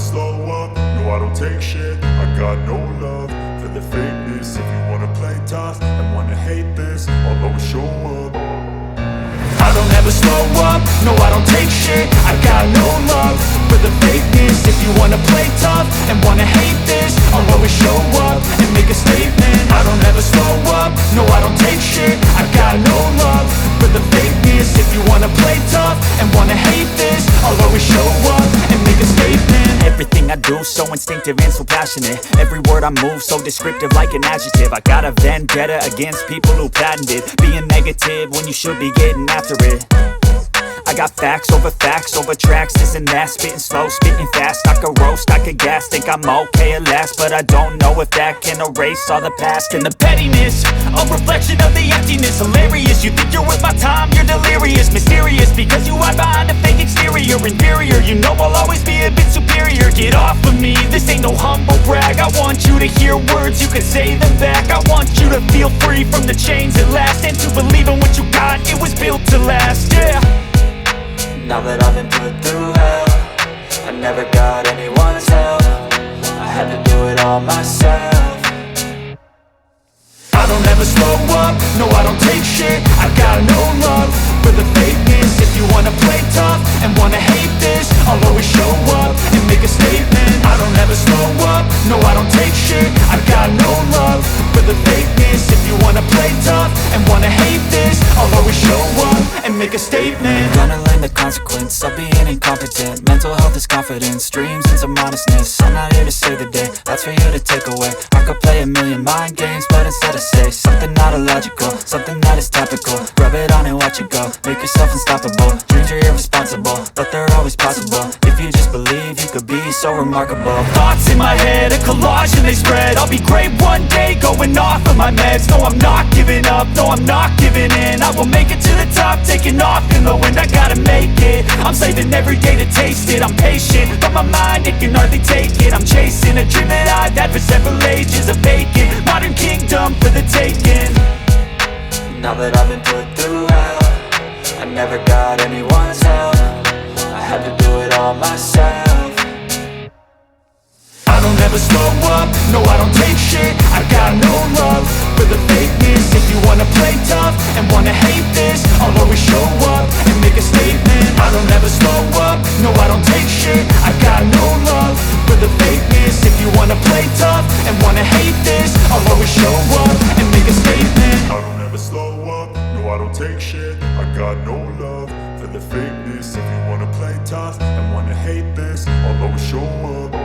slow up, no I don't take shit. I got no love for the fakeness. If you wanna play tough and wanna hate this, I'll always show up. I don't ever slow up, no I don't take shit. I got no love for the fakeness. If you wanna play tough and wanna hate this, I'll always show up and make a statement. I don't ever slow up, no I don't take shit. I got no love for the fakeness. If you wanna play tough and wanna hate this, I'll always show up and make a statement. Everything I do so instinctive and so passionate. Every word I move so descriptive like an adjective. I got a vendetta against people who patented being negative when you should be getting after it. I got facts over tracks, this and that. Spitting slow, spitting fast, I could roast, I could gas. Think I'm okay at last, but I don't know if that can erase all the past. And the pettiness, a reflection of the emptiness. Hilarious, you think you're worth my time, you're delirious. Mysterious, because you hide behind a fake exterior. Inferior, you know I'll always be a bit superior. Get off of me, this ain't no humble brag. I want you to hear words, you can say them back. I want you to feel free from the chains at last, and to believe in what you got, it was built to last, yeah. Now that I've been put through hell, I never got anyone's help. I had to do it all myself. I don't ever slow up, no I don't take shit. I got no love for the fakeness. If you wanna play tough and wanna hate this, I'll always show up and make a statement. I don't ever slow up, no I don't take shit. I got no love for the fakeness. If you wanna play tough and wanna hate this, I'll always show up and make a statement. Gonna learn the consequence of being incompetent. Mental health is confidence, dreams and some honestness. I'm not here to save the day, that's for you to take away. I could play a million mind games, but instead I say something not illogical, something that is topical. Rub it on and watch it go, make yourself unstoppable. Dreams are irresponsible, but they're always possible. If you just believe, you could be so remarkable. Thoughts in my head, a collage and they spread. I'll be great one day, going off of my meds. No, I'm not giving up, no, I'm not giving in. I will make it to the top, taking off in the wind. I gotta make it, I'm saving every day to taste it. I'm patient, but my mind, it can hardly take it. I'm chasing a dream that I've had for several ages. A vacant, modern kingdom for the taking. Now that I've been put through hell, I never got anyone's help. I had to do it all myself. I don't ever slow up, no I don't take shit. I got no love for the fakeness. If you wanna play tough and wanna hate this, I'll always show up and make a statement. I don't ever slow up, no I don't take shit. I got no love for the fakeness. If you wanna play tough and wanna hate this, I'll always show up and make a statement. I don't ever slow up, no I don't take shit. I got no love for the fakeness. If you wanna play tough and wanna hate this, I'll always show up.